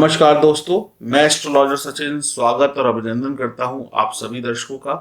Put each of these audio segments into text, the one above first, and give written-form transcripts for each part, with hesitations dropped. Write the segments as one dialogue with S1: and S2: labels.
S1: नमस्कार दोस्तों, मैं एस्ट्रोलॉजर सचिन स्वागत और अभिनंदन करता हूं आप सभी दर्शकों का।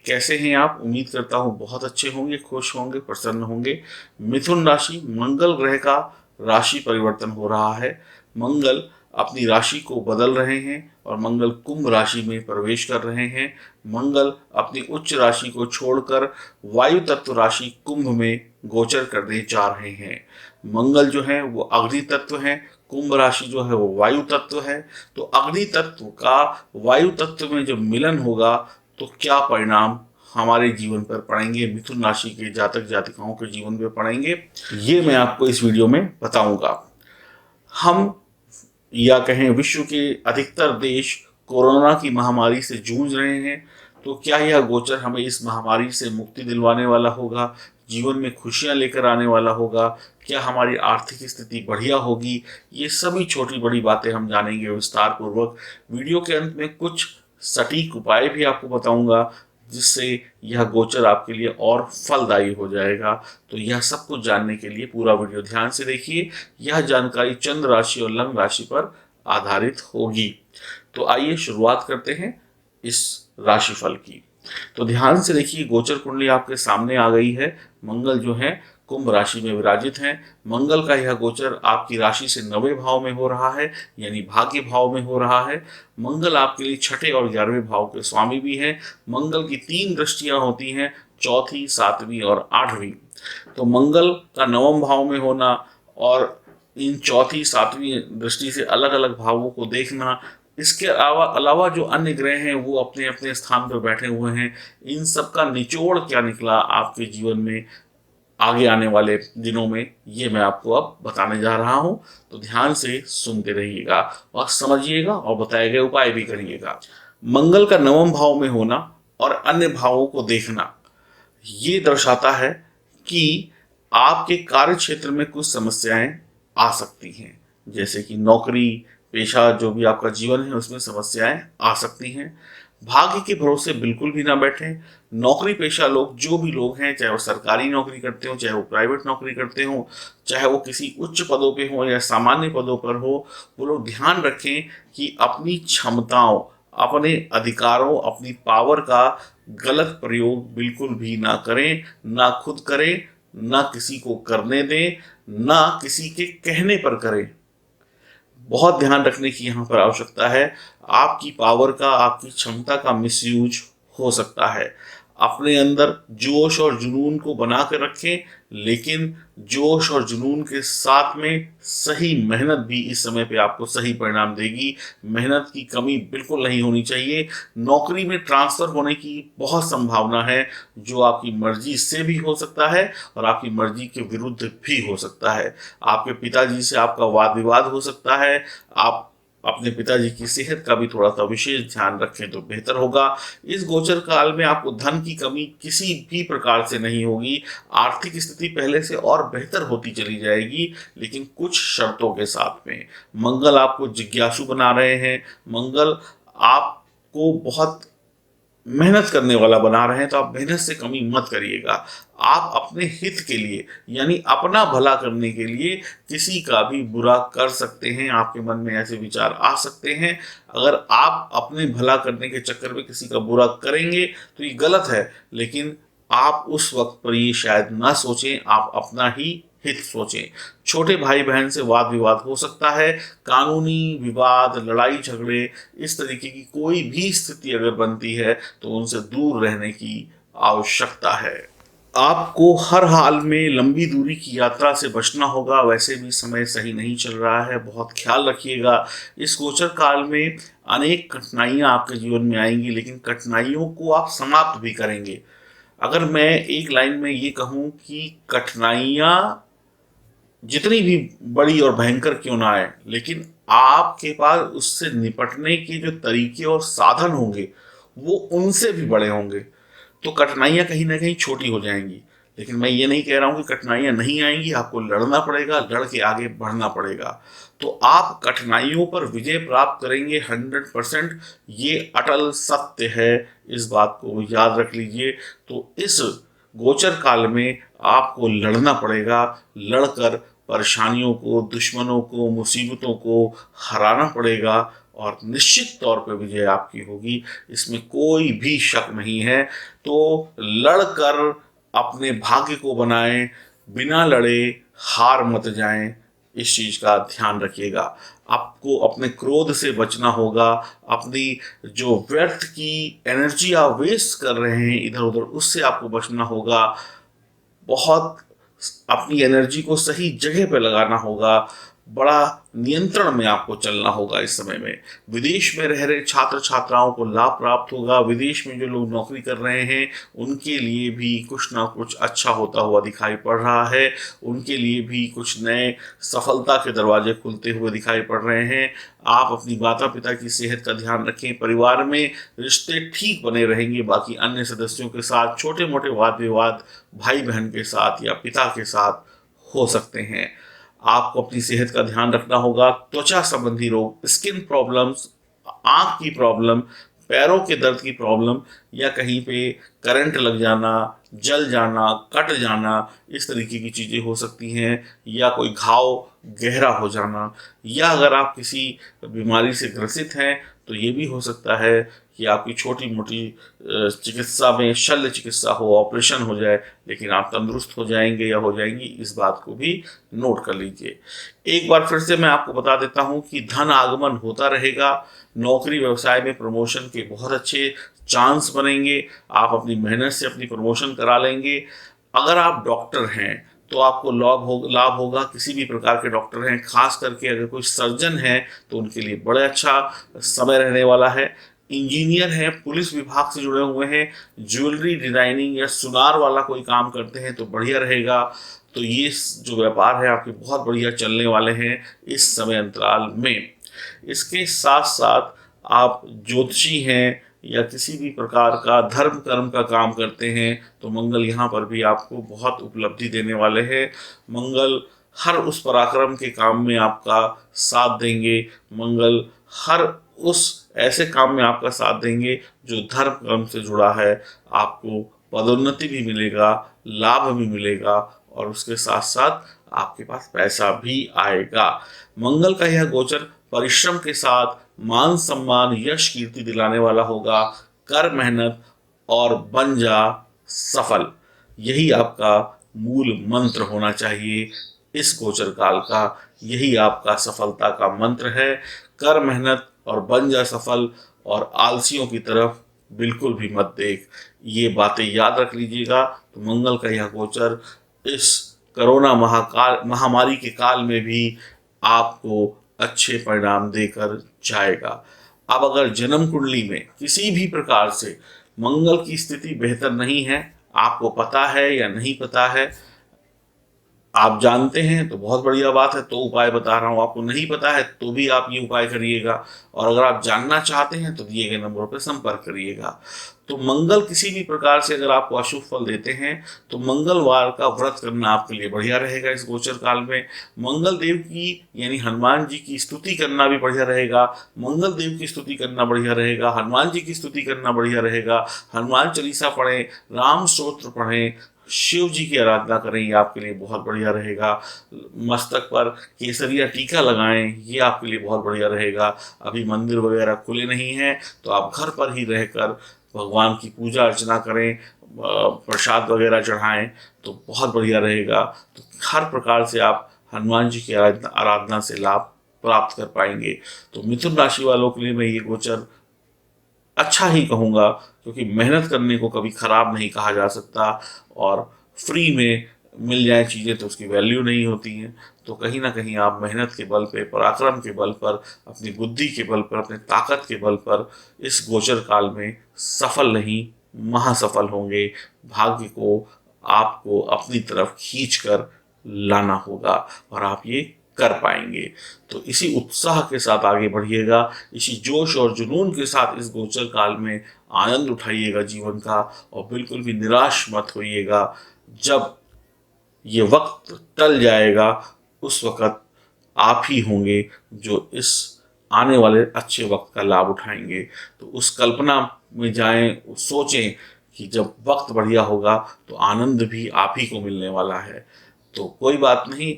S1: कैसे हैं आप? उम्मीद करता हूं बहुत अच्छे होंगे, खुश होंगे, प्रसन्न होंगे। मिथुन राशि, मंगल ग्रह का राशि परिवर्तन हो रहा है। मंगल अपनी राशि को बदल रहे हैं और मंगल कुंभ राशि में प्रवेश कर रहे हैं। मंगल अपनी उच्च राशि को छोड़कर वायु तत्व राशि कुंभ में गोचर करने जा रहे हैं। मंगल जो है वो अग्नि तत्व है, कुंभ राशि जो है वो वायु तत्व है। तो अग्नि तत्व का वायु तत्व में जब मिलन होगा तो क्या परिणाम हमारे जीवन पर पड़ेंगे, मिथुन राशि के जातक जातिकाओं के जीवन पर पड़ेंगे, ये मैं आपको इस वीडियो में बताऊंगा। हम या कहें विश्व के अधिकतर देश कोरोना की महामारी से जूझ रहे हैं। तो क्या यह गोचर हमें इस महामारी से मुक्ति दिलवाने वाला होगा, जीवन में खुशियां लेकर आने वाला होगा? क्या हमारी आर्थिक स्थिति बढ़िया होगी? ये सभी छोटी बड़ी बातें हम जानेंगे विस्तार पूर्वक। वीडियो के अंत में कुछ सटीक उपाय भी आपको बताऊंगा जिससे यह गोचर आपके लिए और फलदायी हो जाएगा। तो यह सब कुछ जानने के लिए पूरा वीडियो ध्यान से देखिए। यह जानकारी चंद्र राशि और लग्न राशि पर आधारित होगी। तो आइए शुरुआत करते हैं इस राशिफल की। तो ध्यान से देखिए, गोचर कुंडली आपके सामने आ गई है। मंगल जो है कुंभ राशि में विराजित हैं। मंगल का यह गोचर आपकी राशि से 9वें भाव में हो रहा है, यानी भाग्य भाव में हो रहा है। मंगल आपके लिए 6ठे और 11वें भाव के स्वामी भी हैं। मंगल की 3 दृष्टियां होती हैं, चौथी, 7वीं और 8वीं। तो मंगल का 9वें भाव में होना और इन चौथी 7वीं दृष्टि से अलग अलग भावों को देखना, इसके अलावा जो अन्य ग्रह हैं वो अपने अपने स्थान पर बैठे हुए हैं, इन सब का निचोड़ क्या निकला आपके जीवन में आगे आने वाले दिनों में, ये मैं आपको अब बताने जा रहा हूं। तो ध्यान से सुनते रहिएगा और समझिएगा और बताए गए उपाय भी करिएगा। मंगल का 9वें भाव में होना और अन्य भावों को देखना ये दर्शाता है कि आपके कार्य क्षेत्र में कुछ समस्याएं आ सकती हैं, जैसे कि नौकरी पेशा जो भी आपका जीवन है उसमें समस्याएं आ सकती हैं। भाग्य के भरोसे बिल्कुल भी ना बैठें। नौकरी पेशा लोग, जो भी लोग हैं, चाहे वो सरकारी नौकरी करते हो, चाहे वो प्राइवेट नौकरी करते हो, चाहे वो किसी उच्च पदों पे हो या सामान्य पदों पर हो, वो लोग ध्यान रखें कि अपनी क्षमताओं, अपने अधिकारों, अपनी पावर का गलत प्रयोग बिल्कुल भी ना करें। ना खुद करें, ना किसी को करने दें, ना किसी के कहने पर करें। बहुत ध्यान रखने की यहाँ पर आवश्यकता है। आपकी पावर का, आपकी क्षमता का मिसयूज हो सकता है। अपने अंदर जोश और जुनून को बना कर रखें, लेकिन जोश और जुनून के साथ में सही मेहनत भी इस समय पे आपको सही परिणाम देगी। मेहनत की कमी बिल्कुल नहीं होनी चाहिए। नौकरी में ट्रांसफर होने की बहुत संभावना है, जो आपकी मर्जी से भी हो सकता है और आपकी मर्जी के विरुद्ध भी हो सकता है। आपके पिताजी से आपका वाद विवाद हो सकता है। आप अपने पिताजी की सेहत का भी थोड़ा सा विशेष ध्यान रखें तो बेहतर होगा। इस गोचर काल में आपको धन की कमी किसी भी प्रकार से नहीं होगी। आर्थिक स्थिति पहले से और बेहतर होती चली जाएगी, लेकिन कुछ शर्तों के साथ में। मंगल आपको जिज्ञासु बना रहे हैं। मंगल आपको बहुत मेहनत करने वाला बना रहे हैं, तो आप मेहनत से कमी मत करिएगा। आप अपने हित के लिए, यानी अपना भला करने के लिए किसी का भी बुरा कर सकते हैं। आपके मन में ऐसे विचार आ सकते हैं। अगर आप अपने भला करने के चक्कर में किसी का बुरा करेंगे तो ये गलत है, लेकिन आप उस वक्त पर ये शायद ना सोचें, आप अपना ही हित सोचें। छोटे भाई बहन से वाद विवाद हो सकता है। कानूनी विवाद, लड़ाई झगड़े, इस तरीके की कोई भी स्थिति अगर बनती है तो उनसे दूर रहने की आवश्यकता है। आपको हर हाल में लंबी दूरी की यात्रा से बचना होगा। वैसे भी समय सही नहीं चल रहा है, बहुत ख्याल रखिएगा। इस गोचर काल में अनेक कठिनाइयां आपके जीवन में आएंगी, लेकिन कठिनाइयों को आप समाप्त भी करेंगे। अगर मैं एक लाइन में ये कहूँ कि कठिनाइयां जितनी भी बड़ी और भयंकर क्यों ना आए, लेकिन आपके पास उससे निपटने के जो तरीके और साधन होंगे वो उनसे भी बड़े होंगे। तो कठिनाइयां कहीं ना कहीं छोटी हो जाएंगी। लेकिन मैं ये नहीं कह रहा हूं कि कठिनाइयां नहीं आएंगी, आपको लड़ना पड़ेगा, लड़ के आगे बढ़ना पड़ेगा। तो आप कठिनाइयों पर विजय प्राप्त करेंगे 100%, ये अटल सत्य है। इस बात को याद रख लीजिए। तो इस गोचर काल में आपको लड़ना पड़ेगा। लड़कर परेशानियों को, दुश्मनों को, मुसीबतों को हराना पड़ेगा और निश्चित तौर पे विजय आपकी होगी, इसमें कोई भी शक नहीं है। तो लड़कर अपने भाग्य को बनाएं, बिना लड़े हार मत जाएं, इस चीज का ध्यान रखिएगा। आपको अपने क्रोध से बचना होगा, अपनी जो व्यर्थ की एनर्जी आप वेस्ट कर रहे हैं इधर उधर, उससे आपको बचना होगा। बहुत अपनी एनर्जी को सही जगह पे लगाना होगा, बड़ा नियंत्रण में आपको चलना होगा इस समय में। विदेश में रह रहे छात्र छात्राओं को लाभ प्राप्त होगा, विदेश में जो लोग नौकरी कर रहे हैं उनके लिए भी कुछ ना कुछ अच्छा होता हुआ दिखाई पड़ रहा है, उनके लिए भी कुछ नए सफलता के दरवाजे खुलते हुए दिखाई पड़ रहे हैं। आप अपनी माता पिता की सेहत का ध्यान रखें, परिवार में रिश्ते ठीक बने रहेंगे, बाकी अन्य सदस्यों के साथ छोटे मोटे वाद विवाद भाई बहन के साथ या पिता के साथ हो सकते हैं। आपको अपनी सेहत का ध्यान रखना होगा। त्वचा संबंधी रोग, स्किन प्रॉब्लम्स, आंख की प्रॉब्लम, पैरों के दर्द की प्रॉब्लम या कहीं पे करंट लग जाना, जल जाना, कट जाना, इस तरीके की चीज़ें हो सकती हैं, या कोई घाव गहरा हो जाना, या अगर आप किसी बीमारी से ग्रसित हैं तो ये भी हो सकता है कि आपकी छोटी मोटी चिकित्सा में शल्य चिकित्सा हो, ऑपरेशन हो जाए, लेकिन आप तंदुरुस्त हो जाएंगे या हो जाएंगी, इस बात को भी नोट कर लीजिए। एक बार फिर से मैं आपको बता देता हूं कि धन आगमन होता रहेगा, नौकरी व्यवसाय में प्रमोशन के बहुत अच्छे चांस बनेंगे, आप अपनी मेहनत से अपनी प्रमोशन करा लेंगे। अगर आप डॉक्टर हैं तो आपको लाभ होगा, किसी भी प्रकार के डॉक्टर हैं, खास करके अगर कोई सर्जन है तो उनके लिए बड़ा अच्छा समय रहने वाला है। इंजीनियर हैं, पुलिस विभाग से जुड़े हुए हैं, ज्वेलरी डिजाइनिंग या सुनार वाला कोई काम करते हैं तो बढ़िया रहेगा। तो ये जो व्यापार है आपके बहुत बढ़िया चलने वाले हैं इस समय अंतराल में। इसके साथ साथ आप ज्योतिषी हैं या किसी भी प्रकार का धर्म कर्म का काम करते हैं तो मंगल यहाँ पर भी आपको बहुत उपलब्धि देने वाले हैं। मंगल हर उस पराक्रम के काम में आपका साथ देंगे, मंगल हर उस ऐसे काम में आपका साथ देंगे जो धर्म कर्म से जुड़ा है। आपको पदोन्नति भी मिलेगा, लाभ भी मिलेगा और उसके साथ साथ आपके पास पैसा भी आएगा। मंगल का यह गोचर परिश्रम के साथ मान सम्मान यश कीर्ति दिलाने वाला होगा। कर मेहनत और बन जा सफल, यही आपका मूल मंत्र होना चाहिए इस गोचर काल का, यही आपका सफलता का मंत्र है। कर मेहनत और बन जा सफल, और आलसियों की तरफ बिल्कुल भी मत देख, ये बातें याद रख लीजिएगा। तो मंगल का यह गोचर इस कोरोना महामारी के काल में भी आपको अच्छे परिणाम देकर जाएगा। अब अगर जन्म कुंडली में किसी भी प्रकार से मंगल की स्थिति बेहतर नहीं है, आपको पता है या नहीं पता है, आप जानते हैं तो बहुत बढ़िया बात है, तो उपाय बता रहा हूँ। आपको नहीं पता है तो भी आप ये उपाय करिएगा, और अगर आप जानना चाहते हैं तो दिए गए नंबरों पर संपर्क करिएगा। तो मंगल किसी भी प्रकार से अगर आपको अशुभ फल देते हैं तो मंगलवार का व्रत करना आपके लिए बढ़िया रहेगा। इस गोचर काल में मंगल देव की यानी हनुमान जी की स्तुति करना भी बढ़िया रहेगा, मंगल देव की स्तुति करना बढ़िया रहेगा, हनुमान जी की स्तुति करना बढ़िया रहेगा। हनुमान चालीसा पढ़ें, राम स्तोत्र पढ़ें, शिव जी की आराधना करें, ये आपके लिए बहुत बढ़िया रहेगा। मस्तक पर केसरिया टीका लगाएं, ये आपके लिए बहुत बढ़िया रहेगा। अभी मंदिर वगैरह खुले नहीं हैं तो आप घर पर ही रहकर भगवान की पूजा अर्चना करें, प्रसाद वगैरह चढ़ाएं तो बहुत बढ़िया रहेगा। तो हर प्रकार से आप हनुमान जी की आराधना से लाभ प्राप्त कर पाएंगे। तो मिथुन राशि वालों के लिए मैं ये गोचर अच्छा ही कहूँगा, क्योंकि मेहनत करने को कभी खराब नहीं कहा जा सकता, और फ्री में मिल जाए चीज़ें तो उसकी वैल्यू नहीं होती हैं। तो कहीं ना कहीं आप मेहनत के बल पे, पराक्रम के बल पर, अपनी बुद्धि के बल पर, अपने ताकत के बल पर इस गोचर काल में सफल नहीं महासफल होंगे। भाग्य को आपको अपनी तरफ खींच कर लाना होगा और आप ये कर पाएंगे। तो इसी उत्साह के साथ आगे बढ़िएगा, इसी जोश और जुनून के साथ इस गोचर काल में आनंद उठाइएगा जीवन का, और बिल्कुल भी निराश मत होइएगा। जब ये वक्त टल जाएगा उस वक्त आप ही होंगे जो इस आने वाले अच्छे वक्त का लाभ उठाएंगे। तो उस कल्पना में जाएं, सोचें कि जब वक्त बढ़िया होगा तो आनंद भी आप ही को मिलने वाला है। तो कोई बात नहीं,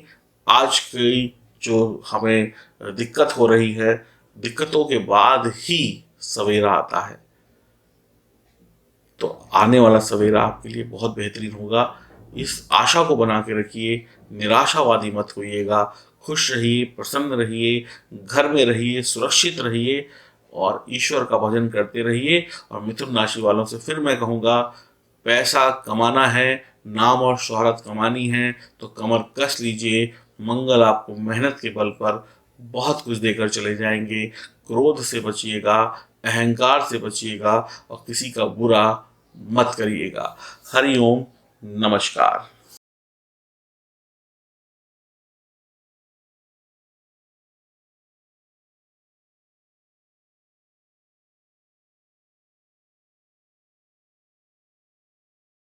S1: आज की जो हमें दिक्कत हो रही है, दिक्कतों के बाद ही सवेरा आता है। तो आने वाला सवेरा आपके लिए बहुत बेहतरीन होगा। इस आशा को बना के रखिए, निराशावादी मत होइएगा, खुश रहिए, प्रसन्न रहिए, घर में रहिए, सुरक्षित रहिए और ईश्वर का भजन करते रहिए। और मिथुन राशि वालों से फिर मैं कहूँगा, पैसा कमाना है, नाम और शोहरत कमानी है तो कमर कस लीजिए। मंगल आपको मेहनत के बल पर बहुत कुछ देकर चले जाएंगे। क्रोध से बचिएगा, अहंकार से बचिएगा और किसी का बुरा मत करिएगा। हरि ओम, नमस्कार।